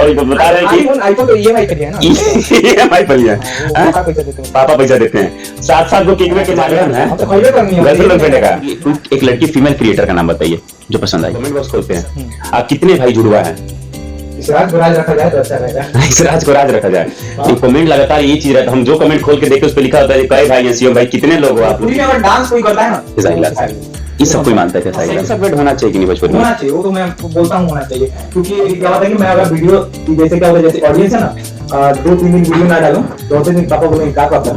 और बता रहे हैं कि आईफोन तो ईएमआई पे लिया है ना, ईएमआई पर लिया। पापा पैसा देते हैं, साथ साथ वो किक में के माध्यम है गर्लफ्रेंड का। एक लड़की फीमेल क्रिएटर का नाम बताइए जो पसंद आई, कमेंट बॉक्स खोलते हैं। आप कितने भाई जुड़वा है? इस राज को राज रखा जाए तो अच्छा रहेगा। इस राज को राज रखा जाए। ये कमेंट लगातार ये चीज रहता है, हम जो कमेंट खोल के देखे उस पे लिखा होता है कई भाई हैं, सीओ भाई कितने लोग हो आप लोग? अगर डांस कोई करता है ना, ये सब कोई मानता है क्या? साइड सब वेट होना चाहिए कि नहीं बचपन में? होना चाहिए, वो तो मैं बोलता हूँ होना चाहिए। क्योंकि क्या होता है कि मैं अगर वीडियो जैसे क्या होता है, जैसे ऑडियंस है ना, 2-3 दिन वीडियो ना डालूं, चौथे दिन पापा बोलेंगे क्या करता है।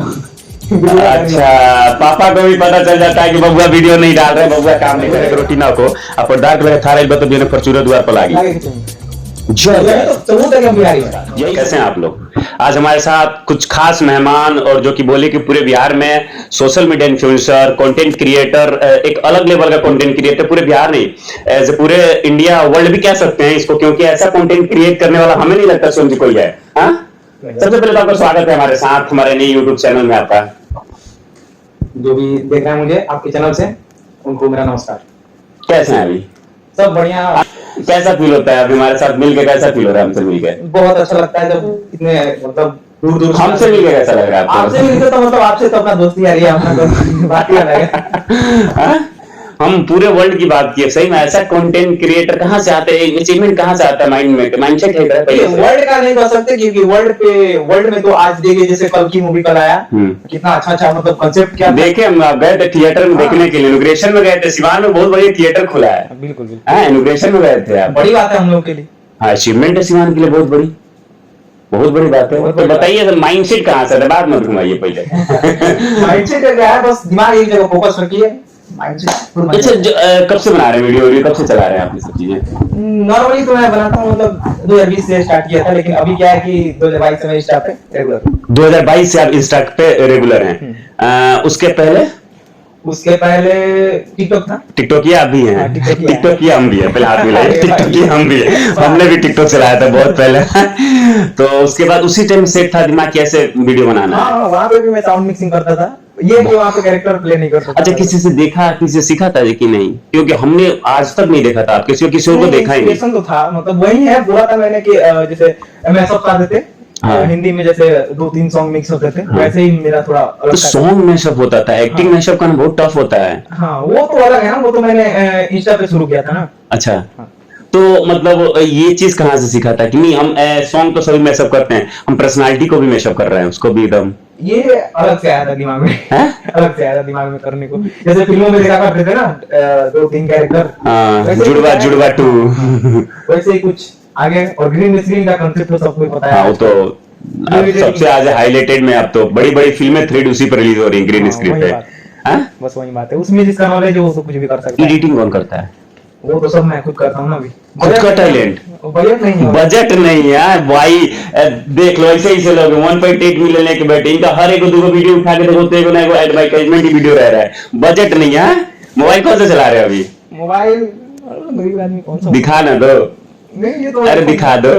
अच्छा, पापा को भी पता चल जाता है कि बबुआ वीडियो नहीं डाल रहे, बबुआ काम नहीं करे रोटीना को अब डार्क लगे थारा इल तो बिना फॉर्च्यूनर द्वार पर लागी। यही कैसे हैं आप लोग? आज हमारे साथ कुछ खास मेहमान, और जो कि बोले कि पूरे बिहार में social media influencer, content creator, एक अलग लेवल का कंटेंट क्रिएटर, पूरे बिहार नहीं एज पूरे इंडिया वर्ल्ड भी कह सकते हैं इसको, क्योंकि ऐसा कंटेंट क्रिएट करने वाला हमें नहीं लगता स्वयं कोई है। सबसे पहले तो आपका स्वागत है हमारे साथ, हमारे नए यूट्यूब चैनल में। आपका जो भी देख रहे हैं मुझे आपके चैनल से, उनको मेरा नमस्कार। कैसे हैं अभी? सब बढ़िया। कैसा फील होता है अभी हमारे साथ मिलकर? कैसा फील हो रहा है हमसे मिलकर? बहुत अच्छा लगता है जब इतने मतलब दूर दूर हमसे मिलकर कैसा लग रहा है आपको? आपसे मिलकर तो मतलब आपसे तो अपना दोस्ती यारी है, अपना तो बात ही अलग है। हम पूरे वर्ल्ड की बात की सही में, ऐसा कंटेंट क्रिएटर कहाँ से आते हैं, अचीवमेंट कहाँ से आता है माइंड में, माइंडसेट है वर्ल्ड का नहीं कह सकते, क्योंकि वर्ल्ड में तो आज देखिए जैसे कल की मूवी कल आया, कितना अच्छा मतलब कंसेप्ट क्या देखे हम। आप गए थे थिएटर में देखने के लिए, इनॉग्रेशन में गए थे, सिवान में बहुत बड़ी थिएटर खुला है। बिल्कुल इनॉग्रेशन में गए थे आप, बड़ी बात है हम लोग के लिए। हाँ, अचीवमेंट है सिवान के लिए, बहुत बड़ी बात है। तो बताइए माइंडसेट कहाँ से आता है, बात मत घुमाइए पहले। माइंडसेट क्या है, बस दिमाग एक जगह फोकस रखिए। अच्छा, कब से बना रहे हैं वीडियो, कब से चला रहे हैं आप ये सब चीजें? नॉर्मली तो मैं बनाता हूँ मतलब 2020 से स्टार्ट किया था, लेकिन अभी क्या है कि 2022 से मैं इंस्टा पे रेगुलर। 2022 से आप इंस्टा पे रेगुलर हैं। उसके पहले टिकटॉक था। टिकटॉक किया आप भी हैं? टिकटॉक किया हम भी है, पहले हाथ मिलाइए। टिकटॉक किया हम भी है, हमने भी टिकटॉक चलाया था बहुत पहले। तो उसके बाद उसी टाइम सेट था दिमाग कैसे वीडियो बनाना है। वहाँ पे भी मैं साउंड मिक्सिंग करता था, ये कि वहाँ पे कैरेक्टर प्ले नहीं कर सकता। अच्छा, किसी से देखा, किसी से सीखा था कि नहीं? क्योंकि हमने आज तक नहीं देखा था, आप किसी और को देखा ही नहीं। तो था मतलब वही है, बोला था मैंने कि जैसे मैशअप कर देते हिंदी में, जैसे 2-3 सॉन्ग मिक्स होते थे, वैसे ही मेरा थोड़ा अलग। तो सॉन्ग मैशअप होता था, एक्टिंग मैशअप करना बहुत टफ होता है। हाँ, वो तो अलग है ना, वो तो मैंने इंस्टा पे शुरू किया था ना। अच्छा, तो मतलब ये चीज कहाँ से सीखा था कि नहीं हम सॉन्ग तो सभी मैशअप करते हैं, हम पर्सनालिटी को भी मैशअप कर रहे हैं, उसको भी एकदम ये अलग से आया था दिमाग में। अलग से आया था दिमाग में करने को, जैसे फिल्मों में देखा करते थे ना 2-3 कैरेक्टर, जुड़वा 2 वैसे ही कुछ आगे। और ग्रीन स्क्रीन का कांसेप्ट तो सबको पता है। वो तो सबसे आज हाईलाइटेड में, अब तो बड़ी बड़ी फिल्में 3D उसी पर रिलीज हो रही है, ग्रीन स्क्रीन पे। बस वही बात है, उसमें जिसका नॉलेज है वो तो कुछ भी कर सकता है। एडिटिंग कौन करता है? वो तो सब मैं खुद करता हूँ ना अभी। खुद का टैलेंट, बजट नहीं है भाई। देख लो ऐसे ही लोग 1.8 मिलियन लेके बैठे, इनका हर एक दो वीडियो उठा के देखो तो एगो एडवर्टाइजमेंट ही वीडियो रह रहा है, बजट नहीं है। मोबाइल कौन सा चला रहे हैं अभी? मोबाइल गरीब आदमी कौन सा दिखा ना दो। नहीं, ये तो अरे दिखा दो।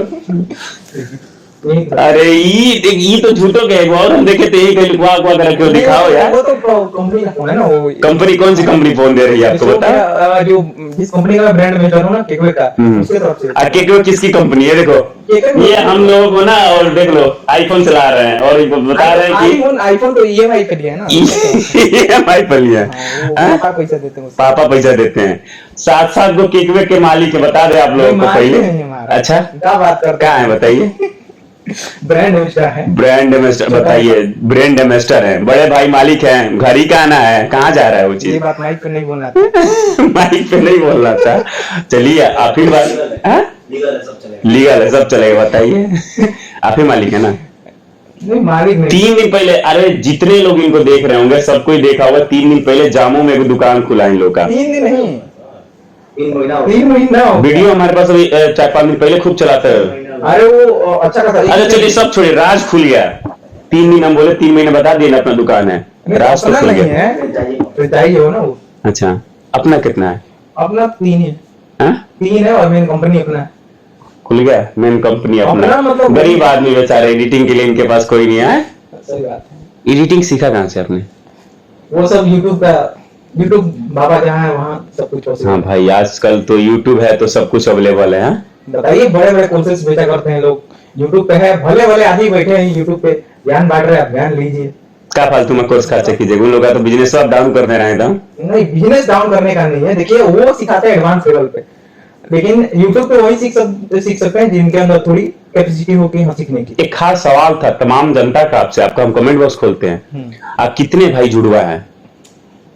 अरे ये तो झूठो के और हम देखे थे, यही कहीं लुकवा कर रखे हो, दिखाओ यार। वो तो कंपनी का फोन है ना। वो कंपनी कौन सी कंपनी फोन दे रही है आपको बता? जो जिस कंपनी का ब्रांड में हूं ना, केकवे का, उसके तरफ से। केकवे किसकी कंपनी है? देखो ये हम लोगों को ना, और देख लो आईफोन चला रहे हैं और बता रहे हैं कि आईफोन तो ईएमआई पे लिया है ना। ईएमआई पर लिया है, पापा पैसा देते हैं। पापा पैसा देते हैं। साथ वो केकवे के मालिक है, बता दे आप लोगों को पहले। अच्छा, क्या बात कर क्या है बताइए? ब्रांड एम्बेसडर है। ब्रांड एम्बेसडर बताइए, ब्रांड एम्बेसडर है, बड़े भाई मालिक हैं, घर ही का आना है, कहाँ जा रहा है वो चीज? ये बात माइक पे नहीं बोलना था। माइक पे नहीं बोलना था। चलिए आप ही बात, लीगल है, सब चलेगा। बताइए आप ही मालिक है ना? नहीं, मालिक नहीं। 3 दिन पहले, अरे जितने लोग इनको देख रहे होंगे सबको ही देखा होगा, 3 दिन पहले जामो में एक दुकान खुला इन लोग का। 3 दिन नहीं, 3 महीना वीडियो हमारे पास अभी 4-5 दिन पहले खूब चलाता है। अरे वो अच्छा खासा। अरे चलिए सब छोड़िए, राज खुल गया। 3 दिन हम बोले, 3 महीने बता दिए ना अपना दुकान है, राज तो खुल गया। चाहिए हो ना वो। अच्छा, अपना कितना है? अपना 3 है। 3 है और मेन कंपनी अपना है। खुल गया मेन कंपनी अपना। मतलब गरीब आदमी बेचारे, एडिटिंग के लिए इनके पास कोई नहीं है। सही बात है। एडिटिंग सीखा कहाँ से आपने? वो सब यूट्यूब बाबा जहाँ है वहाँ सब कुछ। हाँ भाई, आजकल तो यूट्यूब है तो सब कुछ अवेलेबल है। बताइए, बड़े बड़े कोर्सेज बेचा करते हैं लोग, यूट्यूब पे है, भले भले आदमी बैठे हैं यूट्यूब पे, ज्ञान बांट रहे हैं, आप ज्ञान लीजिए। क्या फालतू में कोर्स खर्चा कीजिएगा, उन लोगों का तो बिजनेस आप डाउन कर दे रहे हैं एकदम। नहीं, बिजनेस डाउन करने का नहीं है, देखिए वो सिखाते हैं एडवांस लेवल पे, लेकिन यूट्यूब पे वही सीख सकते हैं जिनके अंदर थोड़ी कैपेसिटी हो कि हाँ सीखने की। एक खास सवाल था तमाम जनता का आपसे, आपका हम कमेंट बॉक्स खोलते हैं, आप कितने भाई जुड़वा हैं?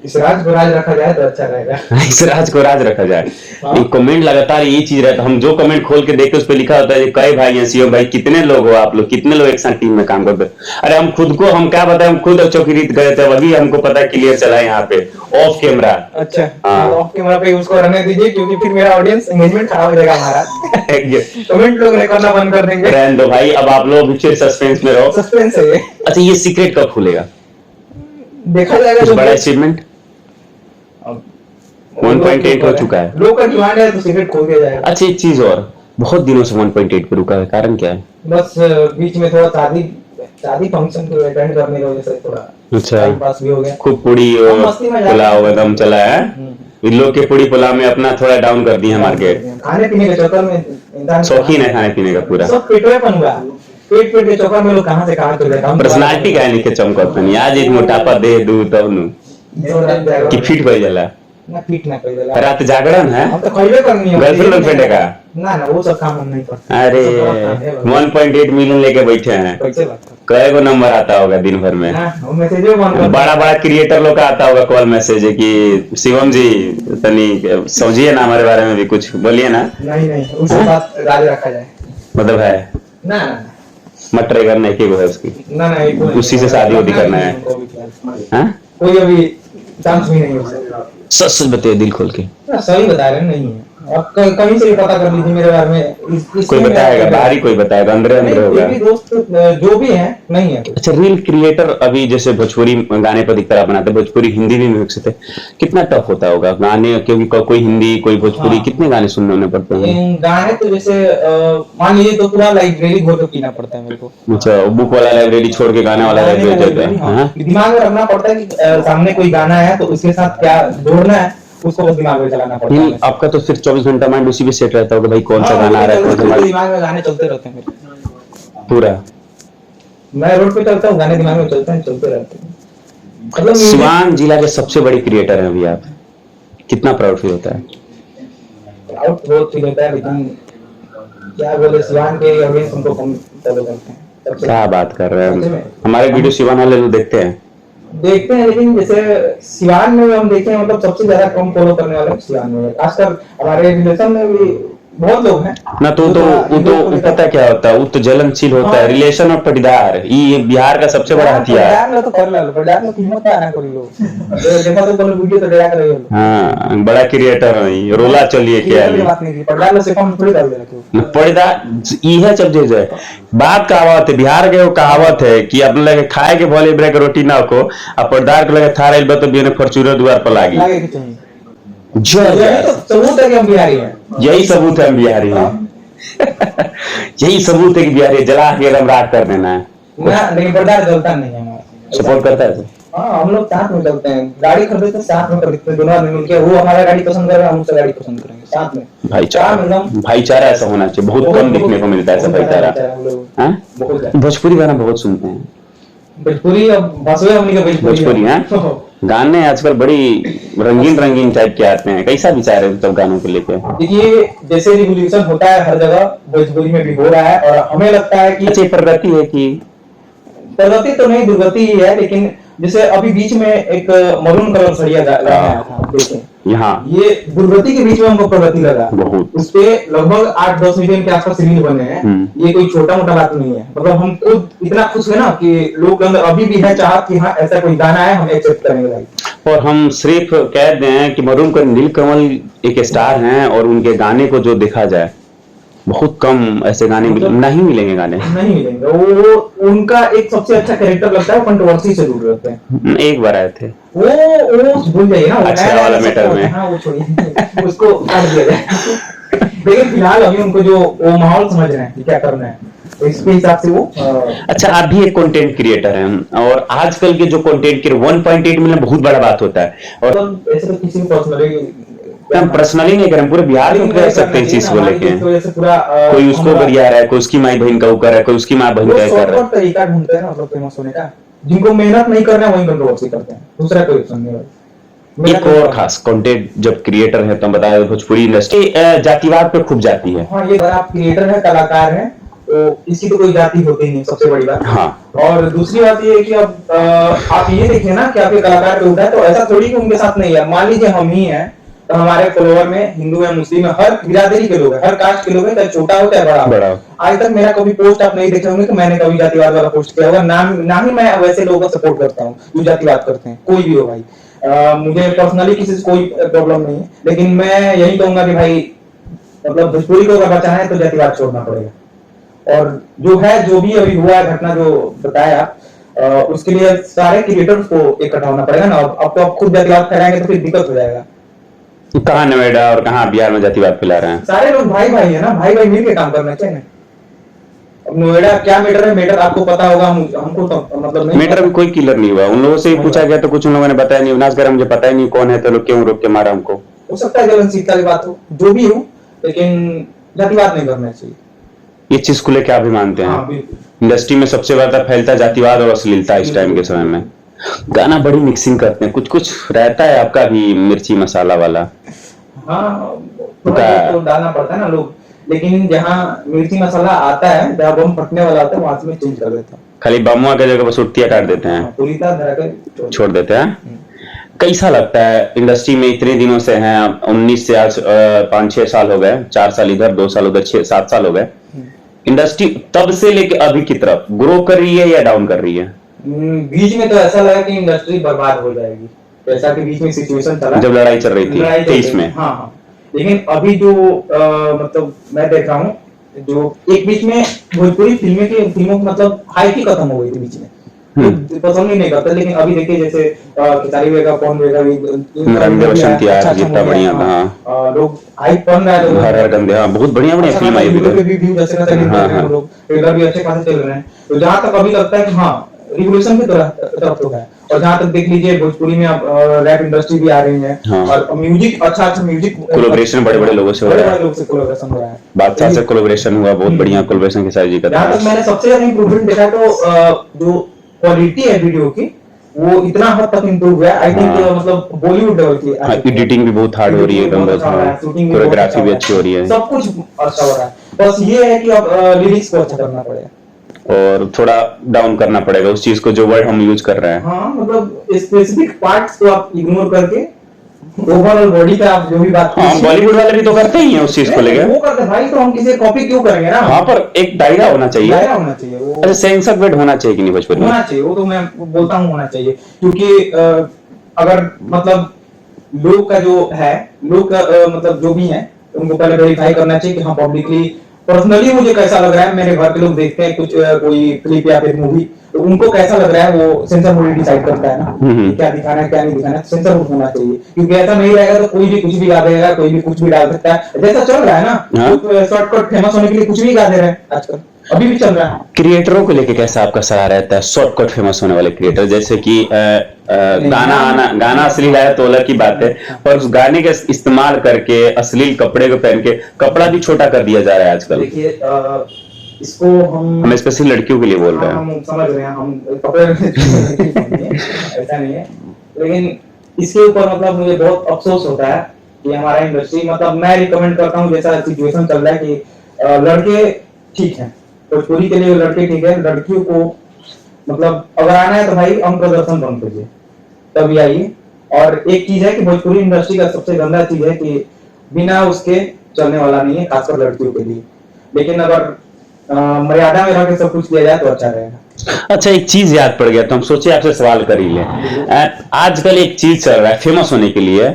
इस राज को राज रखा जाए तो अच्छा रहेगा। इस राज को राज रखा जाए। हाँ। एक कमेंट लगातार ये चीज रहता है, हम जो कमेंट खोल के देखते उस पर लिखा होता है कई भाई हैं सीओ भाई, कितने लोग हो आप लोग, कितने लोग एक साथ टीम में काम करते हैं? अरे हम खुद को, हम क्या बताएं, हम खुद चौकीरीत गए थे, अभी हमको पता क्लियर चला है यहाँ पे ऑफ कैमरा। अच्छा, हाँ। ऑफ कैमरा पे उसको रहने दीजिए, क्योंकि फिर मेरा ऑडियंस एंगेजमेंट खराब हो जाएगा हमारा। कमेंट लोग नहीं करना बंद कर देंगे। रहने दो भाई, अब आप लोग फिर सस्पेंस में रहो। सस्पेंस है ये। अच्छा, ये सीक्रेट कब खुलेगा? देखा जाएगा कुछ जो बड़ा अचीवमेंट 1.8 हो चुका है, लोग का डिमांड है तो सीक्रेट खोल दिया जाएगा। अच्छा एक चीज और, बहुत दिनों से 1.8 पे रुका है, कारण क्या है? बस बीच में थोड़ा शादी फंक्शन को अटेंड करने की वजह से थोड़ा अच्छा, टाइम पास भी हो गया। खूब पूड़ी हम मस्ती में जाते पुलाव हैं। एकदम चला है, इन लोग के पूड़ी पुलाव में अपना थोड़ा डाउन कर दिया मार्केट। खाने पीने के चक्कर में इंसान शौकीन है खाने पीने का पूरा, सब पेटवेपन हुआ, पेट के चक्कर में लोग कहाँ से कहाँ चले गए। पर्सनालिटी का नहीं के चमकत नहीं, आज एक मोटापा दे दू तब नु कि फिट भई जाला। ना फिट ना कर देला, रात जागरण है, हम तो खइबे करनी है गर्लफ्रेंड का। ना वो सब काम हम नहीं करते। अरे 1.8 मिलियन लेके बैठे हैं, कैसे लगता कई गो नंबर आता होगा दिन भर में? वो मैसेज बंद कर बड़ा बड़ा क्रिएटर लोग का आता होगा कॉल मैसेज कि शिवम जी तनी समझिए ना हमारे बारे में भी कुछ बोलिए ना। नहीं उसके साथ राज रखा जाए, मतलब है ना मटर करने की वो है उसकी, ना उसी से शादी वादी करना है। हाँ? कोई अभी चांस भी नहीं हो सकता। सच सच बताइए दिल खोल के। सही बता रहे हैं, नहीं है, आप कहीं से भी पता कर लीजिए मेरे बारे में। कोई बताएगा, बाहरी कोई बताएगा, अंदर अंदर होगा। मेरे दोस्त जो भी हैं नहीं है। अच्छा, रील क्रिएटर अभी जैसे भोजपुरी गाने पर दिखता बनाते, भोजपुरी हिंदी भी मिक्स थे, कितना टफ होता होगा गाने, क्योंकि कोई हिंदी कोई भोजपुरी, हाँ। कितने गाने सुनने होने पड़ते हैं? गाने तो जैसे मान लीजिए तो पूरा लाइब्रेरी घोर के पीना पड़ता है मेरे को। अच्छा, बुक वाला लाइब्रेरी छोड़ के गाने वाला लाइब्रेरी जाता है। हाँ? दिमाग में रखना पड़ता है कि सामने कोई गाना है तो उसके साथ क्या जोड़ना है, उसको बस दिमाग में चलाना पड़ता है। आपका तो फिर 24 घंटा माइंड उसी पे सेट रहता होगा भाई, कौन सा गाना आ रहा है, कौन सा गाना- दिमाग में गाने चलते रहते हैं मेरे। पूरा। मैं रोड पे चलता हूँ, गाने दिमाग में चलते रहते हैं। मतलब सिवान जिला के सबसे बड़ी क्रिएटर हैं अभी आप, कितना प्राउड फील होता है? आउट बहुत फील होता है, लेकिन क्या बोले, सिवान के ऑडियंस हमको कम फॉलो करते हैं। क्या बात कर रहे सच हैं? में। हमारे वीडियो सिवान वाले लोग देखते हैं? देखते हैं, लेकिन जैसे सिवान में हम देखें, मतलब सबसे ज्यादा कम फॉलो करने वाले सिवान में, खासकर हमारे रिलेशन में भी बहुत लोग हैं ना। तो पता क्या होता है, वो तो जलनशील होता है, रिलेशन और पटीदार, ये बिहार का सबसे बड़ा हथियार। तो कर लो, पटीदार में हिम्मत ना कर लो। देखा तो कोनो वीडियो तो डरा कर रही हो। हाँ, बड़ा क्रिएटर है, रोला चलिए क्या ये बात नहीं की, पटीदार से कम थोड़ी डाल दे रखे। पटीदार यह सब चीज है। बात कहावत है, बिहार के वो कहावत है कि अपने लगे खाए के भले ब्रेक रोटी ना को, अब पटीदार के लगे थार आइल बा तो बिने फॉर्च्यूनर द्वार पर लागी। लागे कि चाहिए, जय तो सबूत है कि हम बिहारी हैं। यही सबूत है हम बिहारी हैं। यही सबूत है कि बिहारी जला के एकदम राख कर देना है। ना, लेकिन पटीदार जलता नहीं है हमारा। सपोर्ट करता है तो? हाँ, हम लोग साथ में चलते हैं, गाड़ी खरीदते हैं साथ में खरीदते हैं, दोनों आदमी मिलकर। वो हमारा गाड़ी पसंद कर रहा है, हम उसका गाड़ी पसंद करेंगे साथ में। भाईचारा ऐसा होना चाहिए, बहुत कम देखने को मिलता है ऐसा भाईचारा। हाँ? बहुत भोजपुरी गाना बहुत सुनते हैं, भोजपुरी अब भाषा हमनी का भोजपुरी हैं गाने आजकल बड़ी रंगीन टाइप के आते हैं। कैसा विचार है सब गानों को लेकर? देखिए, जैसे रिवोल्यूशन होता है हर जगह, भोजपुरी में भी हो रहा है, और हमें लगता है कि अच्छी प्रगति है कि प्रगति तो नहीं, दुर्गति ही है। लेकिन जैसे अभी बीच में एक मरून कलर सड़िया आया था, देखें, यहाँ ये दुर्गति के बीच में हमको प्रगति लगा। बहुत। उसपे लगभग 8-10 मिलियन के आसपास रील बने हैं। ये कोई छोटा मोटा बात नहीं है। मतलब हम खुद इतना खुश है ना कि लोग के अंदर अभी भी है चाहत कि हाँ ऐसा कोई गाना है, हम एक्सेप्ट करेंगे। और हम सिर्फ कह दें कि मरून कर नीलकमल एक स्टार हैं, और उनके गाने को जो देखा जाए बहुत कम ऐसे गाने नहीं मिलेंगे, गाने नहीं मिलेंगे। वो उनका एक सबसे अच्छा कैरेक्टर लगता है, कंट्रोवर्सी से दूर रहते हैं। एक बार आए थे वो भूल जाइए ना, अच्छा वाला मैटर में। हाँ, वो छोड़िए, उसको काट दिया जाए। लेकिन फिलहाल अभी उनको जो वो माहौल समझ रहे हैं कि क्या करना है, तो इसके हिसाब से वो अच्छा, आप भी एक कंटेंट क्रिएटर हैं, और आजकल के जो कंटेंट क्रिएटर 1.8 मिलियन बहुत बड़ा बात होता है। और मतलब ऐसे तो किसी को हम पर्सनली नहीं करें, पूरे बिहार में कर सकते हैं इस चीज को लेके। कोई उसको गरिया रहा है, कोई उसकी माई बहन का वो कर रहा है, कोई उसकी माँ बहन का कर रहा है। तरीका ढूंढते हैं ना मतलब फेमस होने का, जिनको मेहनत नहीं करना वही कंट्रोवर्सी करते हैं, दूसरा कोई ऑप्शन नहीं है। एक और खास कंटेंट जब क्रिएटर है तो हम बताया भोजपुरी इंडस्ट्री जातिवाद पे खूब जाती है। हाँ, ये अगर आप क्रिएटर है, कलाकार है, तो किसी को कोई जाति होती नहीं, सबसे बड़ी बात। हाँ। और दूसरी बात ये है कि अब आप ये देखिए ना कि आपके कलाकार पे उठा है, तो ऐसा थोड़ी कि उनके साथ नहीं है। मान लीजिए हम ही हैं, तो हमारे फॉलोअर में हिंदू है, मुस्लिम है, हर बिरादरी के लोग हैं, हर कास्ट के लोग हैं, चाहे छोटा हो चाहे बड़ा हो। आज तक मेरा कभी पोस्ट आप नहीं देखे होंगे कि मैंने कभी जातिवाद वाला पोस्ट किया होगा, ना ही मैं वैसे लोगों को सपोर्ट करता हूँ जो जातिवाद करते हैं, कोई भी हो भाई। मुझे पर्सनली किसी से कोई प्रॉब्लम नहीं है, लेकिन मैं यही कहूंगा कि भाई मतलब भोजपुरी को अगर बचाना है तो जातिवाद छोड़ना पड़ेगा। और जो है, जो भी अभी हुआ है घटना जो बताया, उसके लिए सारे क्रिएटर्स को इकट्ठा होना पड़ेगा ना। अब तो आप खुद जातिवाद फैलाएंगे तो फिर दिक्कत हो जाएगा। कहाँ नोएडा और कहाँ बिहार में जातिवाद फैला रहे हैं? सारे लोग भाई भाई है ना, भाई भाई मिलकर काम करना चाहिए। अब नोएडा क्या मैटर है, मैटर आपको पता होगा, हमको तो मतलब नहीं। मैटर में कोई किलर नहीं हुआ, उन लोगों से पूछा गया तो कुछ उन लोगों ने बताया नहीं। विनाश मुझे पता ही नहीं कौन है, तो लोग क्यों रोक के मारा हमको। हो सकता है जलनशीलता की बात हो, जो भी हो, लेकिन जातिवाद नहीं करना चाहिए। ये चीज को लेकर आप भी मानते हैं? हाँ, बिल्कुल। इंडस्ट्री में सबसे ज्यादा फैलता जातिवाद और अश्लीलता इस टाइम के समय में। गाना बड़ी मिक्सिंग करते हैं, कुछ कुछ रहता है आपका भी मिर्ची मसाला वाला। हाँ, थोड़ा तो डालना पड़ता है ना लोग, लेकिन जहाँ मिर्ची मसाला आता है, जहाँ बम फटने वाला आता है, वहां से मैं चेंज कर देता हूँ। खाली बमुआ के जगह पर सुर्तियां काट देते हैं, पूरी तरह धरा कर छोड़ देते हैं। कैसा लगता है इंडस्ट्री में इतने दिनों से हैं, 19 से आज 5-6 साल हो गए, 4 साल इधर 2 साल उधर, 6-7 साल हो गए। इंडस्ट्री तब से लेके अभी की तरफ ग्रो कर रही है या डाउन कर रही है? बीच में तो ऐसा लगा कि इंडस्ट्री बर्बाद हो जाएगी, जैसा कि बीच में सिचुएशन चला जब लड़ाई चल रही थी 23 में। हाँ हाँ, लेकिन अभी जो मतलब मैं देख रहा हूँ, जो एक बीच में भोजपुरी फिल्मों की मतलब हाइप ही खत्म हो गई थी बीच में, तो पसंद ही नहीं करता। लेकिन अभी देखिए जैसे खिसारी वेगा, कौन वेगा, रंग दे बसंती यार, जितना बढ़िया था, लोग हाइप बन रहा है, हर हर गंदे, हाँ बहुत बढ़िया बढ़िया फिल्म आई भी जैसे लोग ट्रेलर भी अच्छे खासे चल रहे हैं। तो जहाँ तक अभी लगता है कि हाँ रिवोल्यूशन की तरफ तो है। और जहाँ तक देख लीजिए भोजपुरी में अब रैप इंडस्ट्री भी आ रही है। हाँ। और म्यूजिक अच्छा म्यूजिक कोलैबोरेशन बड़े बड़े लोगों से हो रहा है, बड़े लोग से कोलैबोरेशन हो रहा है। बादशाह से कोलैबोरेशन हुआ, बहुत बढ़िया कोलैबोरेशन के साथ जी का। जहाँ तक मैंने सबसे ज्यादा इम्प्रूवमेंट देखा तो जो क्वालिटी है वीडियो की, वो इतना हद तक इम्प्रूव हुआ है। आई थिंक मतलब बॉलीवुड लेवल की एडिटिंग भी बहुत हार्ड हो रही है, कोरियोग्राफी भी अच्छी हो रही है, सब कुछ अच्छा हो रहा है। बस ये है कि अब लिरिक्स को अच्छा करना पड़ेगा और थोड़ा डाउन करना पड़ेगा उस चीज को जो वर्ड हम यूज कर रहे हैं। हाँ, मतलब स्पेसिफिक पार्ट्स को आप इग्नोर करके ओवरऑल बॉडी का आप जो भी बात हाँ, बॉलीवुड वाले भी तो करते ही हैं उस चीज को लेकर। वो करते भाई, तो हम किसी कॉपी क्यों करेंगे ना। हाँ, पर एक दायरा होना चाहिए, दायरा होना चाहिए। अच्छा, सेंसर वर्ड होना चाहिए कि नहीं भोजपुरी में? होना चाहिए, वो तो मैं बोलता हूँ होना चाहिए, क्योंकि अगर मतलब लोग का जो है, लोग का मतलब जो भी है, उनको पहले वेरीफाई करना चाहिए कि हाँ पब्लिकली पर्सनली मुझे कैसा लग रहा है। मेरे घर के लोग देखते हैं कुछ कोई क्लिप या फिर मूवी, तो उनको कैसा लग रहा है वो सेंसर बोर्ड डिसाइड करता है ना कि क्या दिखाना है क्या नहीं दिखाना है। सेंसर बोर्ड होना चाहिए, क्योंकि ऐसा नहीं रहेगा तो कोई भी कुछ भी गा देगा, कोई भी कुछ भी डाल सकता है। जैसा चल रहा है ना, शॉर्टकट फेमस होने के लिए कुछ भी गा दे रहे हैं आजकल, अभी भी चल रहा है। क्रिएटरों को लेके कैसा आपका सलाह रहता है? शॉर्टकट फेमस होने वाले क्रिएटर, जैसे कि गाना अश्लील है तो अलग की बात है, पर उस गाने का इस्तेमाल करके अश्लील कपड़े को पहन के कपड़ा भी छोटा कर दिया जा रहा है आजकल। देखिए इसको हम स्पेशली लड़कियों के लिए बोल रहे हैं। हम समझ रहे हैं, हम कपड़े ऐसा नहीं है, लेकिन इसके ऊपर मतलब मुझे बहुत अफसोस होता है कि हमारा इंडस्ट्री, मतलब मैं रिकमेंड करता हूँ जैसा सिचुएशन चल रहा है कि लड़के ठीक है, भोजपुरी के लिए लड़के ठीक है, लड़कियों को मतलब अगर आना है तो भाई हम प्रदर्शन बंद करिए तभी आइए। और एक चीज है कि भोजपुरी इंडस्ट्री का सबसे गंदा चीज है कि बिना उसके चलने वाला नहीं है, खासकर लड़कियों के लिए। लेकिन अगर मर्यादा में रह के सब कुछ किया जाए तो अच्छा रहेगा। अच्छा, एक चीज याद पड़ गया तो हम सोचे आपसे सवाल कर ही ले। आजकल एक चीज चल रहा है फेमस होने के लिए,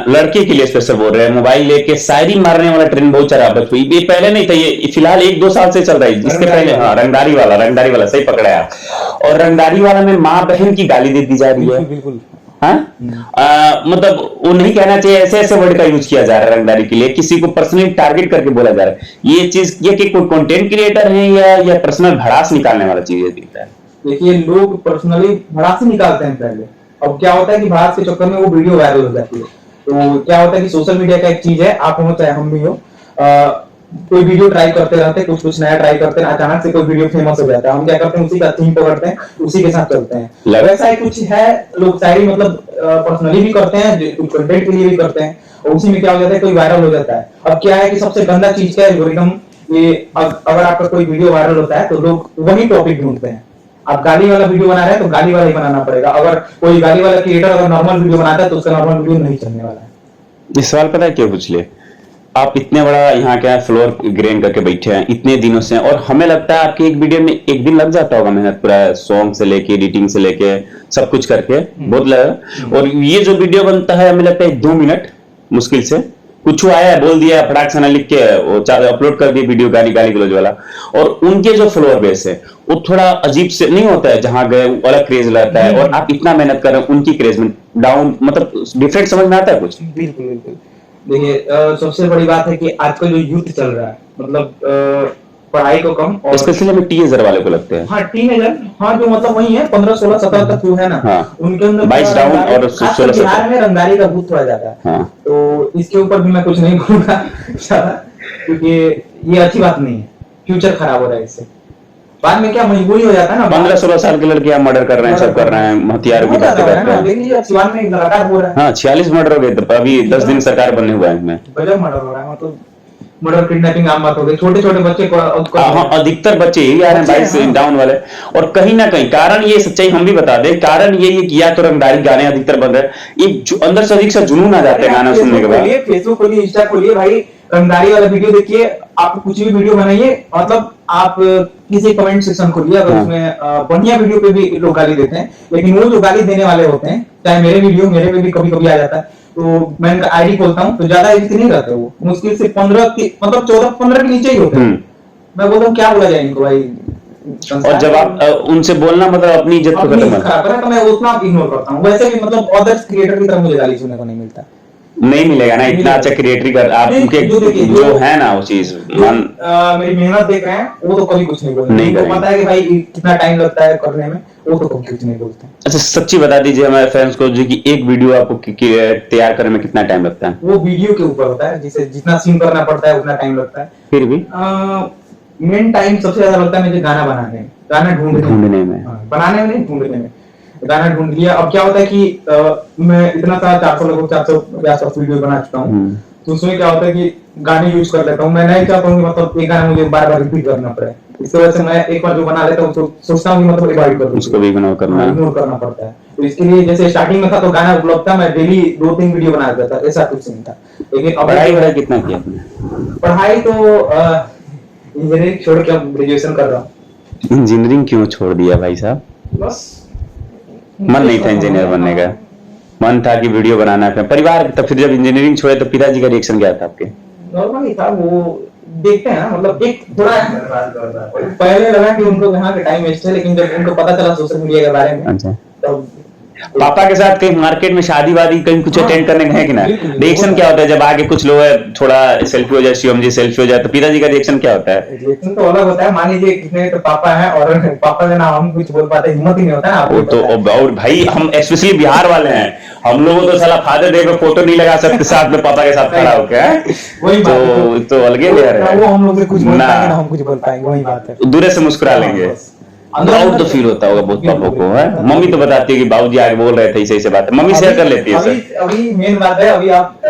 लड़के के लिए स्पेशल बोल रहे हैं, मोबाइल लेके शायरी मारने वाला ट्रेंड बहुत चला है। ये पहले नहीं था, ये फिलहाल 1-2 साल से चल रहा है। इसके पहले हाँ रंगदारी वाला सही पकड़ा है। और रंगदारी वाला में माँ बहन की गाली दे दी जा रही है। बिल्कुल हाँ, मतलब वो नहीं कहना चाहिए, ऐसे ऐसे वर्ड का यूज किया जा रहा है रंगदारी के लिए, किसी को पर्सनली टारगेट करके बोला जा रहा है। ये चीज ये कि कोई कंटेंट क्रिएटर है या पर्सनल भड़ास निकालने वाला चीज है दिखता है? देखिए लोग पर्सनली भड़ास निकालते हैं पहले, अब क्या होता है कि भड़ास के चक्कर में वो वीडियो वायरल हो जाती है। तो क्या होता है कि सोशल मीडिया का एक चीज है, आप हो चाहे हम भी हो, कोई वीडियो ट्राई करते रहते हैं, कुछ कुछ नया ट्राई करते हैं, अचानक से कोई वीडियो फेमस हो जाता है, हम क्या करते हैं उसी का थीम पकड़ते हैं, उसी के साथ चलते हैं। वैसा ही कुछ है, लोग शायरी मतलब पर्सनली भी करते हैं, कुछ कंटेंट के लिए भी करते हैं, और उसी में क्या हो जाता है, कोई वायरल हो जाता है। अब क्या है कि सबसे गंदा चीज क्या है, एल्गोरिथम, ये अगर आपका कोई वीडियो वायरल होता है तो लोग वही टॉपिक ढूंढते हैं। आप गाली वाला वीडियो बना रहे हैं तो गाली वाला ही बनाना पड़ेगा, अगर कोई गाली वाला क्रिएटर अगर नॉर्मल वीडियो बनाता है तो उसका नॉर्मल वीडियो नहीं चलने वाला है। इस सवाल पता है क्यों पूछ ले? आप इतने बड़ा यहाँ क्या फ्लोर ग्रेन करके बैठे हैं इतने दिनों से, और हमें लगता है आपके एक वीडियो में एक दिन लग जाता होगा मेहनत, पूरा सॉन्ग से लेके एडिटिंग से लेके सब कुछ करके बहुत लगा। और ये जो वीडियो बनता है हमें लगता है 2 मिनट मुश्किल से, कुछ आया बोल दिया फटाक से ना लिख के वो अपलोड कर दिया वीडियो, गाली गाली गलौज वाला। और उनके जो फ्लोर बेस है वो थोड़ा अजीब से नहीं होता है, जहां गए अलग क्रेज रहता है, और आप इतना मेहनत कर रहे हैं उनकी क्रेज में डाउन, मतलब डिफरेंट समझ में आता है कुछ? बिल्कुल बिल्कुल। देखिए सबसे बड़ी बात है कि आजकल जो यूथ चल रहा है, मतलब पढ़ाई को कम, और स्पेशली हमें टीनेजर वाले को लगते हैं। हाँ टीनेजर, हाँ जो मतलब वही है 15 16 17 तक जो है ना, हाँ, उनके अंदर 22 डाउन और 16 बिहार में रंगदारी का भूत थोड़ा ज्यादा है। हाँ। तो इसके ऊपर भी मैं कुछ नहीं बोलूंगा ज्यादा, क्योंकि ये अच्छी बात नहीं है, फ्यूचर खराब हो रहा है इससे। बाद में क्या मजबूरी हो जाता है ना, 15-16 साल के लड़के मर्डर कर रहे हैं, सब कर रहे हैं, हथियार की बातें करते हैं। देखिए सिवान में लगातार हो रहा है। हाँ 46 मर्डर हो गए, तो अभी 10 दिन सरकार बनने हुआ है इसमें। गजब मर्डर हो रहा है, मतलब मर्डर किडनैपिंग आम बात हो गई, छोटे छोटे बच्चे को हाँ, अधिकतर बच्चे यही आ रहे हैं 22 हाँ। डाउन वाले। और कहीं ना कहीं कारण ये, सच्चाई हम भी बता दें, कारण ये किया तो रंगदारी गाने अधिकतर बन रहे हैं, एक अंदर से अधिक से जुनून आ जाते हैं गाना सुनने के बाद। फेसबुक खोलिए, इंस्टा खोलिए भाई, रंगदारी वाला वीडियो देखिए, आप कुछ भी वीडियो बनाइए, मतलब आप किसी कमेंट सेक्शन खोलिए, अगर हाँ। उसमें बढ़िया वीडियो पे भी लोग गाली देते हैं, लेकिन वो जो गाली देने वाले होते हैं, चाहे मेरे पे भी कभी कभी आ जाता है, तो मैं इनका आईडी खोलता हूँ तो ज्यादा एडिट नहीं रहते, वो मुश्किल से 15 की, मतलब 14-15 के नीचे ही होते हैं। मैं बोलता हूँ क्या बोला जाए इनको भाई। और जब आप उनसे बोलना मतलब अपनी इज्जत को खत्म कर, तो मैं उतना इग्नोर करता हूँ। वैसे भी मतलब अदर्स क्रिएटर की तरह मुझे गाली सुनने को नहीं मिलता, नहीं मिलेगा ना, इतना अच्छा क्रिएटर कर आप उनके जो है ना वो चीज मेरी मेहनत देख रहे हैं, वो तो कभी कुछ नहीं बोलते, नहीं पता है कि भाई कितना टाइम लगता है करने में, वो तो कभी कुछ नहीं बोलते। अच्छा सच्ची बता दीजिए हमारे फैंस को जो कि एक वीडियो आपको तैयार करने में कितना टाइम लगता है? वो वीडियो के ऊपर होता है, जिसे जितना सीन करना पड़ता है उतना टाइम लगता है। फिर भी मेन टाइम सबसे ज्यादा लगता है मुझे गाना बनाने में, गाना ढूंढने में। बनाने में नहीं, ढूंढने में। गाना ढूंढ लिया, अब क्या होता है कि मैं इतना सारा 400 लगभग 400 के आसपास वीडियो बना चुका हूँ, तो उसमें क्या होता है कि गाने यूज कर लेता हूँ। मैं नहीं चाहता हूँ कि मतलब एक गाना मुझे बार बार रिपीट करना पड़े, इसकी वजह से मैं एक बार जो बना लेता हूँ तो सोचता हूँ कि मतलब अवॉइड कर दूं, उसको भी इग्नोर करना पड़ता है। तो इसके लिए जैसे स्टार्टिंग में था तो गाना उपलब्ध था, मैं डेली 2-3 वीडियो बना देता था, ऐसा कुछ नहीं था। लेकिन अब पढ़ाई कितना किया आपने? पढ़ाई तो इंजीनियरिंग छोड़ के अब ग्रेजुएशन कर रहा हूँ। इंजीनियरिंग क्यों छोड़ दिया भाई साहब? बस मन नहीं था इंजीनियर बनने का, मन था कि वीडियो बनाना है परिवार। तो फिर जब इंजीनियरिंग छोड़े तो पिताजी का रिएक्शन क्या था आपके? नॉर्मल ही था, वो देखते हैं ना, मतलब एक थोड़ा पहले लगा कि उनको यहाँ का टाइम वेस्ट है, लेकिन जब उनको पता चला सोशल मीडिया के बारे में, अच्छा। तब पापा के साथ कहीं मार्केट में शादी वादी कहीं कुछ अटेंड करने गए कि ना? रिएक्शन क्या होता है जब आगे कुछ लोग थोड़ा सेल्फी हो जाए, शिवम जी सेल्फी हो जाए, तो पिताजी का रिएक्शन क्या होता है? रिएक्शन तो अलग होता है। मान लीजिए कितने तो पापा है और पापा का नाम हम कुछ बोल पाते, हिम्मत ही नहीं होता है। वो तो और भाई हम स्पेशली बिहार वाले हैं, हम लोगों तो साला फादर डे पे फोटो नहीं लगा सकते साथ में पापा के साथ खड़ा होकर, वही तो अलगे ले रहे हैं। वो हम लोग से कुछ बोल पाएंगे ना हम कुछ बोल पाएंगे, वही बात है। दूर से मुस्कुरा लेंगे, प्राउड तो फील होता होगा बहुत पापा को, है? मम्मी तो बताती है कि बाबूजी आगे बोल रहे थे, ऐसे बात है, मम्मी शेयर कर लेती है। अभी मेन बात है, अभी आप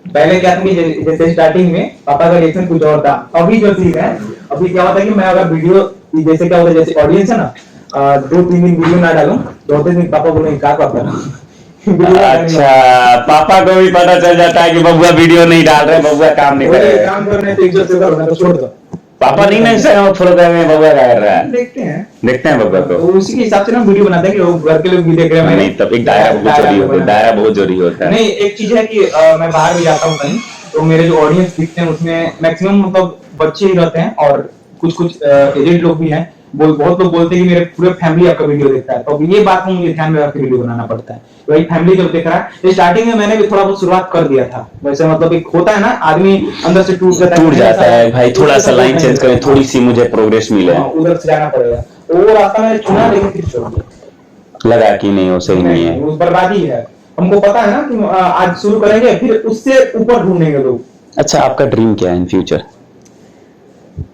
पहले क्या था, जैसे स्टार्टिंग में पापा का रिएक्शन कुछ और था, अभी जो चीज है, अभी क्या होता है कि मैं अगर वीडियो, जैसे क्या होता है, जैसे ऑडियंस है ना, 2-3 दिन वीडियो ना डालूं, चौथे दिन पापा बोलेंगे क्या कर रहा है। अच्छा, पापा को भी पता चल जाता है कि बबुआ वीडियो नहीं डाल रहे, बबुआ काम नहीं कर रहे, काम करने तो इज्जत से करो ना, तो छोड़ दो। पापा नहीं सर फॉलो कर रहे हैं, बबुआ क्या कर रहा है, देखते हैं बबुआ को, तो उसी के हिसाब से ना वीडियो बनाते हैं कि लोग घर के लोग भी देख रहे हैं। नहीं तब एक दायरा बहुत जरूरी होता है, दायरा बहुत जरूरी होता है। नहीं एक चीज है कि मैं बाहर भी जाता हूँ कहीं, तो मेरे जो ऑडियंस दिखते हैं उसमें मैक्सिमम मतलब बच्चे ही रहते हैं, और कुछ एजेड लोग भी हैं। बहुत लोग बोलते हैं कि मेरे पूरे फैमिली आपका वीडियो देखता है, तो ये बात को मुझे ध्यान में रख के वीडियो बनाना पड़ता है। वही फैमिली जब देख रहा है, तो स्टार्टिंग में मैंने भी थोड़ा बहुत शुरुआत कर दिया था, वैसे मतलब एक होता है ना, आदमी अंदर से टूट जाता है भाई, थोड़ा सा लाइन चेंज करें, थोड़ी सी मुझे प्रोग्रेस मिले, उधर से जाना पड़ेगा। तो वो रास्ता मैंने चुना, लेकिन फिर छोड़ दिया, लगा कि नहीं वो सही नहीं है, वो बर्बादी है। हमको पता है ना कि आज शुरू करेंगे, फिर उससे ऊपर ढूंढेंगे लोग। अच्छा, आपका ड्रीम क्या है इन फ्यूचर?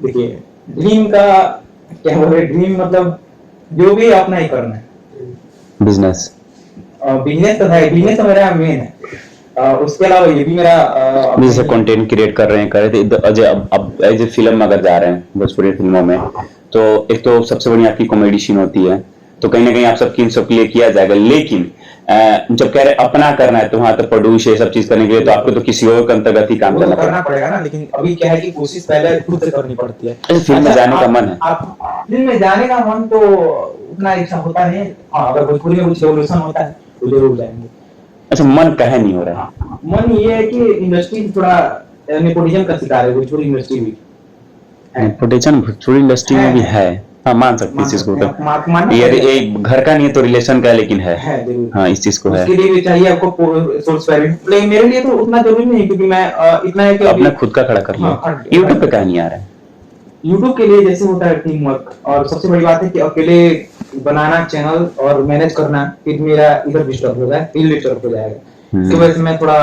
देखिए, ड्रीम का क्या बोले, ड्रीम मतलब जो भी अपना ही करना है। बिजनेस? बिजनेस तो है, बिजनेस तो मेरा मेन है। उसके अलावा ये भी मेरा जैसे कंटेंट क्रिएट कर रहे हैं, करे थे अजय, अब एज ए फिल्म अगर जा रहे हैं भोजपुरी फिल्मों में, तो एक तो सबसे बड़ी आपकी कॉमेडी सीन होती है, तो कहीं ना कहीं आप सबके लिए किया जाएगा, लेकिन जब कह रहे अपना करना है तो वहां तो प्रोड्यूस ये सब चीज करने के लिए तो आपको तो किसी और के अंतर्गत ही काम करना करना पड़ेगा ना। लेकिन अभी क्या है कि कोशिश पहले खुद से करनी पड़ती है। फिल्म में जाने का मन है? फिल्म में जाने का मन तो उतना इच्छा होता नहीं। हाँ, अगर भोजपुरी में कुछ रेवोल्यूशन होता है तो जरूर जाएंगे। अच्छा, मन कहे नहीं हो रहा? मन ये है कि इंडस्ट्री थोड़ा नेपोटिज्म का शिकार है, भोजपुरी इंडस्ट्री भी। नेपोटिज्म भोजपुरी इंडस्ट्री में भी है? हाँ, मान सकते हैं इस चीज को। तो ये घर का नहीं है तो रिलेशन का, लेकिन है जरूर। हाँ, इस चीज को है। उसके लिए भी चाहिए आपको सोर्स पेरेंट। लेकिन मेरे लिए तो उतना जरूरी नहीं, क्योंकि मैं इतना है कि अपना खुद का खड़ा कर लिया। यूट्यूब पे कहा नहीं आ रहा है? यूट्यूब के लिए जैसे होता है टीम वर्क, और सबसे बड़ी बात है कि अकेले बनाना चैनल और मैनेज करना, फिर मेरा इधर डिस्टर्ब हो जाए, फिर डिस्टर्ब हो जाएगा। इसकी वजह से मैं थोड़ा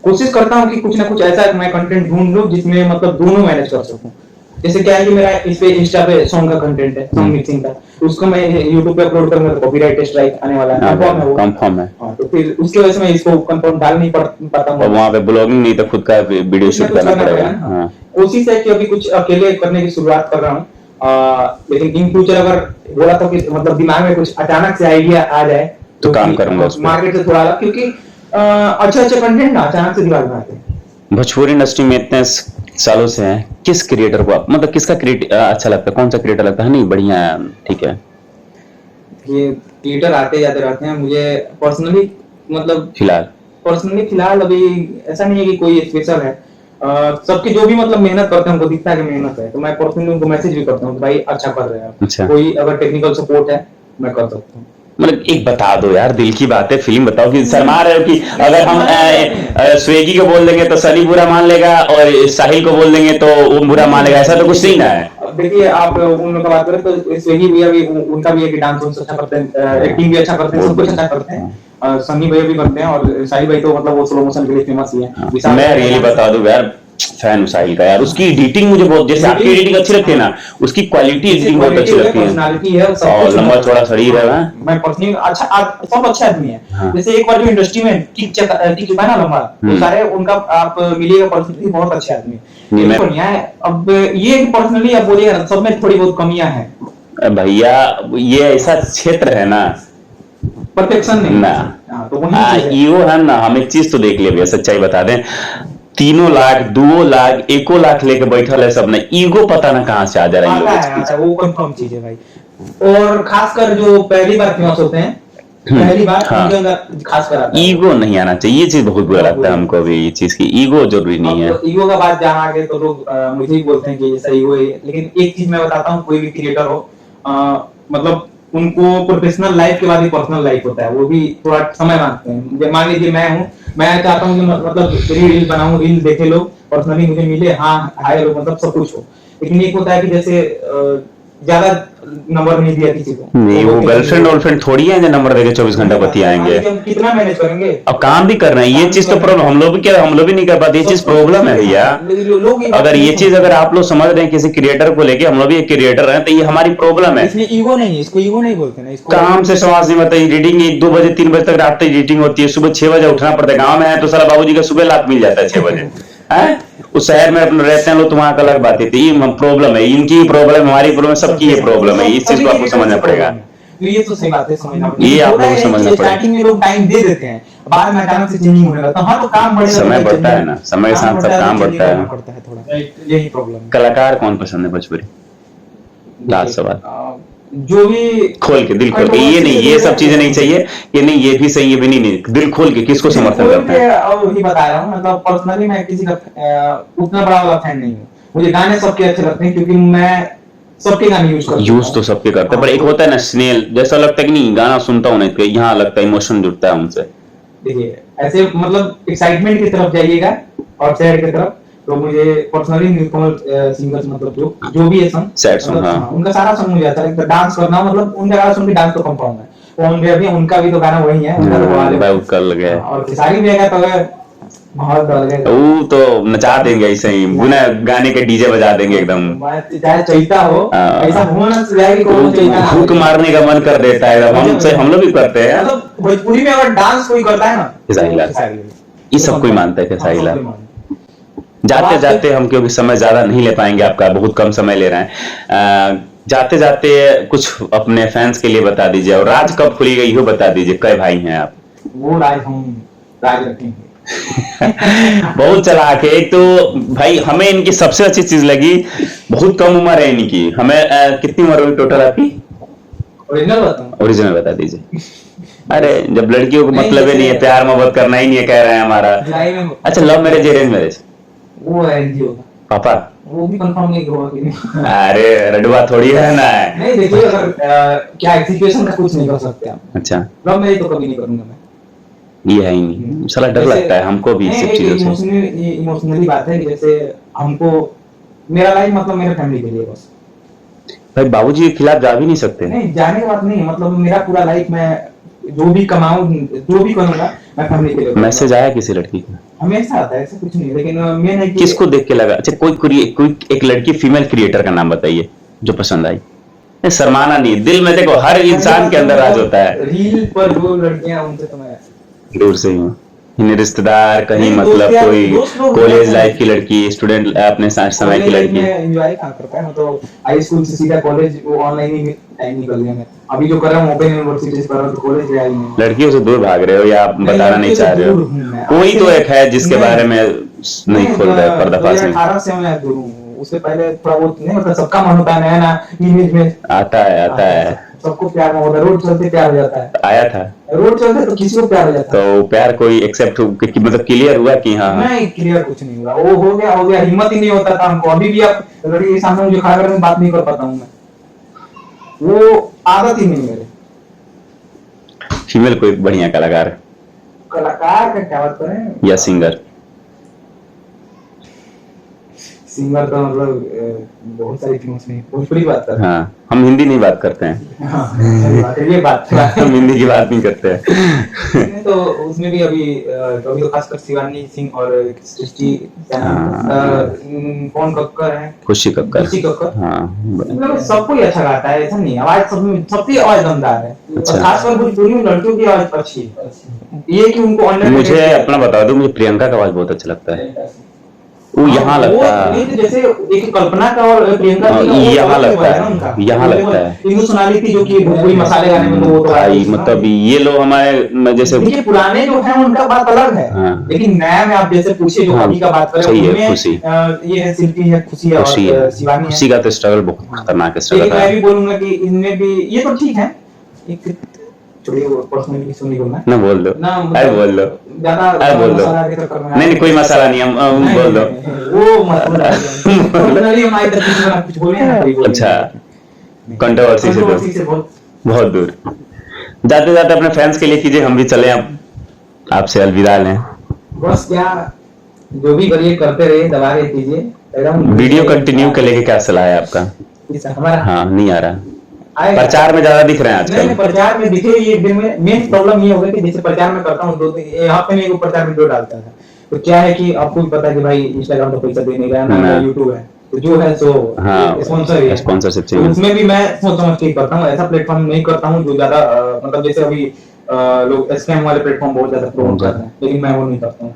कोशिश करता हूँ कि कुछ ना कुछ ऐसा मैं कंटेंट ढूंढ लूं जिसमें मतलब दोनों मैनेज कर सकूं। जैसे क्या है कि मेरा इस पे इंस्टा पे सॉन्ग का कंटेंट है, सॉन्ग मिक्सिंग का, तो उसको मैं यूट्यूब पे अपलोड करूंगा तो कॉपीराइट स्ट्राइक आने वाला है, कंफर्म है वो। कंफर्म है। हाँ, तो फिर उसकी वजह से मैं इसको कंफर्म डाल नहीं पाता हूँ। और वहाँ पे ब्लॉगिंग नहीं तो खुद का वीडियो शूट करना पड़ेगा। हाँ। कोशिश है कि अभी कुछ अकेले करने की शुरुआत कर रहा हूँ, लेकिन इन फ्यूचर अगर बोला तो कि मतलब दिमाग में कुछ अचानक से आइडिया आ जाए तो काम करूंगा उस पे। मार्केट से थोड़ा अलग, क्योंकि अच्छे कंटेंट ना अचानक से दिमाग में आते हैं। भोजपुरी इंडस्ट्री में इतने सालों से हैं, किस क्रिएटर को आप मतलब किसका अच्छा लगता है? कौन सा क्रिएटर लगता है? नहीं बढ़िया है, ठीक है। ये क्रिएटर आते जाते रहते हैं। मुझे पर्सनली मतलब फिलहाल अभी ऐसा नहीं है कि कोई स्पेशल है। सबके जो भी मतलब मेहनत करते हैं उनको दिखता है कि मेहनत है, तो मैं पर्सनली उनको मैसेज भी करता हूँ भाई अच्छा कर रहे हैं आप। अच्छा। कोई अगर टेक्निकल सपोर्ट है मैं कर सकता हूँ। मतलब एक बता दो यार, दिल की बात है, फिल्म बताओ। कि शर्मा रहे हो कि अगर हम स्वेगी को बोल देंगे तो सनी बुरा मान लेगा और साहिल को बोल देंगे तो वो बुरा मान लेगा, ऐसा तो कुछ नहीं ना है। देखिए, आप उन लोगों का बात करें तो स्वेगी भैया भी, उनका भी एक डांस अच्छा करते हैं, एक्टिंग भी अच्छा करते हैं, सब कुछ अच्छा करते हैं। सनी भैया भी करते हैं, और साहिल भाई तो मतलब वो स्लो मोशन के लिए फेमस ही है। मैं रियली बता दूं यार, फैन हूं साहिल का यार। उसकी एडिटिंग मुझे बहुत, जैसे आपकी एडिटिंग अच्छी लगती है ना, उसकी क्वालिटी एडिटिंग बहुत अच्छी लगती है। पर्सनालिटी है और लंबा चौड़ा शरीर है। मैं पर्सनली अच्छा, सब अच्छा आदमी है। जैसे एक बार जो इंडस्ट्री में टिक चुका है ना लंबा, तो सारे उनका आप मिलिएगा पर्सनली बहुत अच्छे आदमी है, बढ़िया है। अब ये पर्सनली आप बोलिएगा ना, सब में थोड़ी बहुत कमियां हैं भैया। ये ऐसा क्षेत्र है ना, परफेक्शन नहीं ना। तो वही ईगो है ना। हम एक चीज तो देख ले भैया, सच्चाई बता दें, 3 लाख 2 लाख 1 लाख लेके बैठल है सब ने, ईगो पता ना कहां से आ जा रहा है। वो कंफर्म चीज है भाई। और खासकर जो पहली बार फेमस होते हैं, पहली बार उनके अंदर खासकर आता है ईगो नहीं आना चाहिए। ये चीज बहुत बुरा लगता है हमको भी, ये चीज की ईगो जरूरी नहीं है। ईगो का बात जहाँ आ गए तो लोग मुझे ही बोलते हैं कि ऐसा ईगो है। लेकिन एक चीज मैं बताता हूँ, कोई भी क्रिएटर हो मतलब उनको प्रोफेशनल लाइफ के बाद ही पर्सनल लाइफ होता है, वो भी थोड़ा समय मांगते हैं। मान लीजिए मैं हूँ, मैं चाहता हूँ कि मतलब रील बनाऊं, रील देखे लोग, पर्सनली मुझे मिले, हाँ हाय लोग, मतलब सब कुछ हो। लेकिन एक होता है कि जैसे ज्यादा नंबर नहीं दिया किसी को, नहीं वो गर्लफ्रेंड थोड़ी है जो नंबर देके 24 घंटा बतियाएंगे। कितना मैनेज करेंगे? अब काम भी कर रहे हैं, ये चीज तो प्रॉब्लम हम लोग भी क्या, हम लोग भी नहीं कर पाते, ये चीज प्रॉब्लम है भैया। अगर ये चीज अगर आप लोग समझ रहे हैं किसी क्रिएटर को लेके, हम लोग भी एक क्रिएटर हैं, तो ये हमारी प्रॉब्लम है। इसमें ईगो नहीं है, इसको ईगो नहीं बोलते ना, इसको काम से समाज नहीं बताइए। एडिटिंग 1-2 बजे 3 बजे तक रात तक एडिटिंग होती है, सुबह 6 बजे उठना पड़ता है। गाँव में है तो साला बाबूजी का सुबह लात मिल जाता है 6 बजे है। उस शहर में अपने रहते हैं लोग, तो वहां का अलग बात है। तो ये प्रॉब्लम है, इनकी प्रॉब्लम, हमारी प्रॉब्लम, सबकी ये प्रॉब्लम है। इस चीज को आपको समझना पड़ेगा। ये तो सही बात है, समझना ये आप लोगों को समझना पड़ेगा। स्टार्टिंग में लोग टाइम दे देते हैं, बाद में अचानक से चेंजिंग होने लगता है। हाँ, तो काम बढ़ेगा, समय बढ़ता है ना, समय के साथ सब काम बढ़ता है थोड़ा, यही प्रॉब्लम है। कलाकार कौन पसंद है भोजपुरी? लास्ट सवाल, जो भी खोल के, दिल खोल के। ये नहीं, ये सब चीजें नहीं चाहिए, ये नहीं, ये भी सही, ये भी नहीं, दिल खोल के किसको समर्थन करते हैं? वही बता रहा हूँ, मतलब पर्सनली मैं किसी का उतना बड़ा वाला फैन नहीं हूँ। मुझे गाने सबके अच्छे लगते हैं, क्योंकि मैं सबके गाने यूज तो सबके करते हैं, पर एक होता है ना स्नेल, जैसा लगता है कि नहीं गाना सुनता हूँ नहीं, यहाँ लगता है इमोशन जुड़ता है उनसे। देखिए, ऐसे मतलब एक्साइटमेंट की तरफ जाइएगा और सैड की तरफ, तो मुझे पर्सनली नीलकमल सिंगर्स, मतलब जो भी है सॉन्ग, सैड सॉन्ग, हाँ। उनका सारा सॉन्ग मुझे अच्छा लगता है। डांस करना, मतलब उनका गाना सुन के डांस तो कंफर्म है। फोन भी अभी उनका भी तो गाना वही है, उनका तो बवाल है। बहुत कर गए। और खेसारी भी है तो बहुत डर गए। वो तो नचा देंगे ऐसे ही, बिना गाने के डीजे बजा देंगे एकदम। चाहे चैता हो, ऐसा होना चाहिए कि कौन चैता ना हो। हुक मारने का मन कर देता है एकदम। हम लोग भी करते हैं। मतलब भोजपुरी में अगर डांस कोई करता है ना, खेसारी लाल, खेसारी ये सब कोई मानता है खेसारी लाल। लाल। जाते जाते हम, क्योंकि समय ज्यादा नहीं ले पाएंगे आपका, बहुत कम समय ले रहे हैं, जाते जाते कुछ अपने फैंस के लिए बता दीजिए, और राज कब खुली गई हो बता दीजिए, कई भाई हैं आप? वो राज हम राज रखेंगे। बहुत चलाक है। एक तो भाई हमें इनकी सबसे अच्छी चीज लगी, बहुत कम उम्र है इनकी। हमें कितनी उम्र हुई टोटल आपकी? ओरिजिनल बताऊं? ओरिजिनल बता दीजिए। अरे जब लड़कियों को मतलब ही नहीं है, प्यार मोहब्बत करना ही नहीं है, कह रहे हैं हमारा। अच्छा, लव मैरिज अरेंज मैरिज? वो अरेंज होगा पापा, वो भी कंफर्म नहीं हुआ कि नहीं। अरे रडवा थोड़ी रहना है। नहीं देखिए, अगर क्या सिचुएशन का कुछ नहीं कर सकते आप। अच्छा, लव मैरिज तो कभी नहीं करूंगा मैं। ये है ही नहीं, साला डर लगता है हमको भी सब चीजों से। इमोशनली बात है कि जैसे हमको, मेरा लाइफ मतलब मेरे फैमिली के लिए बस। भाई बाबूजी के खिलाफ जा भी नहीं सकते। नहीं, जाने की बात नहीं है, मतलब मेरा पूरा लाइफ मैं जो भी कमाऊं, जो भी करूंगा, मैं फैमिली के लिए करूंगा। मैसेज आया किसी लड़की का? हमेशा आता है, ऐसा कुछ नहीं, लेकिन मेन है कि किसको देख के लगा? अच्छा, कोई एक लड़की फीमेल क्रिएटर का नाम बताइए जो पसंद आई। नहीं, शर्माना नहीं, दिल में देखो, हर इंसान के अंदर राज होता है। रील पर जो लड़कियां, उनसे तो मैं दूर से ही हूँ। इन रिश्तेदार कहीं, नहीं, मतलब दोस्त कोई दोस्त लोग कॉलेज हैं। लाइफ की लड़की, स्टूडेंट अपने समय की लड़की। एंजॉय कहाँ करता है, मतलब हाई स्कूल से सीधा कॉलेज, वो ऑनलाइन ही टाइम निकल गया। मैं अभी जो कर रहा हूँ ओपन यूनिवर्सिटी से कर रहा हूँ, तो कॉलेज गया ही नहीं। लड़कियों से दूर भाग रहे हो या आप बताना नहीं चाह रहे हो? कोई तो एक है जिसके बारे में नहीं खोल रहे, पर्दाफाश नहीं। 2018 से मैं दूर हूँ, उससे पहले थोड़ा बहुत नहीं, मतलब सबका मन होता है नया नया इमेज में। आता है। सबको प्यार में होता है, रोड चलते प्यार हो जाता है। आया था रोड चलते तो किसी को प्यार हो जाता है। तो प्यार कोई एक्सेप्ट मतलब क्लियर हुआ कि हाँ? नहीं, क्लियर कुछ नहीं हुआ, वो हो गया, हिम्मत ही नहीं होता था हमको। अभी भी आप लड़की के सामने मुझे खड़ा करके बात नहीं कर पाता हूँ मैं, वो आदत ही नहीं मेरे। फीमेल कोई बढ़िया कलाकार का क्या बात करें, या सिंगर? सिंगर तो मतलब बहुत सारी फिल्मों में भोजपुरी बात करते हैं। हाँ, हम हिंदी नहीं बात करते हैं। हाँ, सही बात है, ये बात है। हम हिंदी की बात नहीं करते हैं। तो उसमें भी अभी तो खासकर शिवानी सिंह और सृष्टि, कौन कक्कर है, खुशी कक्कर। हाँ, मतलब सबको ही अच्छा गाता है, ऐसा नहीं, आवाज सबकी आवाज दमदार है। अच्छा। खासकर भोजपुरी में लड़कियों की आवाज अच्छी है। ये कि उनको मुझे अपना बता दो, मुझे प्रियंका का आवाज बहुत अच्छा लगता है। वो यहाँ लगता है, जैसे एक कल्पना का और प्रियंका का यहाँ लगता है, यहाँ लगता है। इंदु सोनाली थी जो कि भोजपुरी मसाले गाने में, तो वो तो भाई मतलब ये लोग हमारे जैसे, देखिए पुराने जो है उनका बात अलग है। हाँ। लेकिन नया में आप जैसे पूछे जो अभी का बात करें, सही है, उनमें खुशी। ये है शिल्पी है, खुशी है, खुशी और है। शिवानी है। खुशी का तो स्ट्रगल बहुत खतरनाक स्ट्रगल लेकिन मैं है। भी बोलूंगा कि इनमें भी ये तो ठीक है, एक छोड़िए पर्सनली क्यों नहीं बोलना ना बोल दो, अरे बोल दो, ज्यादा अरे बोल दो। नहीं, कोई मसाला नहीं, हम बोल दो। वो पर्सनली हमारी तरफ से कुछ बोले ना, कोई बोले। अच्छा, कंट्रोवर्सी से बहुत दूर। जाते जाते अपने फैंस के लिए कीजिए, हम भी चले अब आपसे अलविदा लें। बस क्या, जो भी करिए करते रहिए, दबा के कीजिए एकदम। वीडियो कंटिन्यू के लेके क्या सलाह है आपका? हमारा हाँ, नहीं आ रहा आएगा। प्रचार में ज्यादा दिख रहे हैं नहीं, आजकल। प्रचार में दिखे, ये दिन में मेन प्रॉब्लम ये हो गई कि जैसे प्रचार में करता हूँ 2-3 हफ्ते में एक प्रचार वीडियो डालता है, तो क्या है कि आपको भी पता है कि भाई इंस्टाग्राम तो पैसा दे नहीं रहा है ना, यूट्यूब है, तो जो है सो स्पॉन्सर ही है, स्पॉन्सरशिप तो चाहिए। उसमें भी मैं सोच समझ के करता हूँ, ऐसा प्लेटफॉर्म नहीं करता हूँ जो ज्यादा मतलब जैसे अभी लोग स्कैम वाले प्लेटफॉर्म बहुत ज्यादा प्रमोट करते हैं, लेकिन मैं वो नहीं करता हूँ।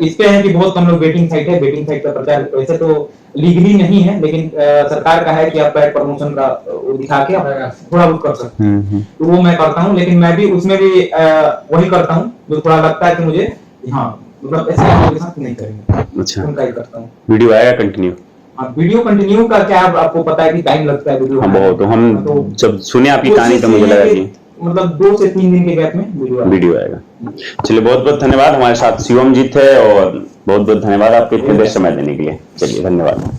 इस पे है कि बहुत कम लोग वेटिंग साइट है, वेटिंग साइट का प्रचार वैसे तो लीगली नहीं है, लेकिन सरकार का है कि आप पैड प्रमोशन का दिखा के थोड़ा बहुत कर सकते हैं, तो वो मैं करता हूँ। लेकिन मैं भी उसमें भी वही करता हूँ जो थोड़ा लगता है कि मुझे, हाँ मतलब ऐसे लोगों के साथ नहीं करेंगे। अच्छा, उनका ही करता हूँ। वीडियो आएगा कंटिन्यू? हाँ, वीडियो कंटिन्यू का क्या आपको पता है कि टाइम लगता है वीडियो? हाँ बहुत, तो हम जब सुने आपकी कहानी तो मुझे लगा कि मतलब 2 से 3 दिन के गैप में वीडियो आएगा। चलिए, बहुत बहुत धन्यवाद। हमारे साथ शिवम जी थे, और बहुत बहुत धन्यवाद आपके इतने देर समय देने के लिए। चलिए, धन्यवाद।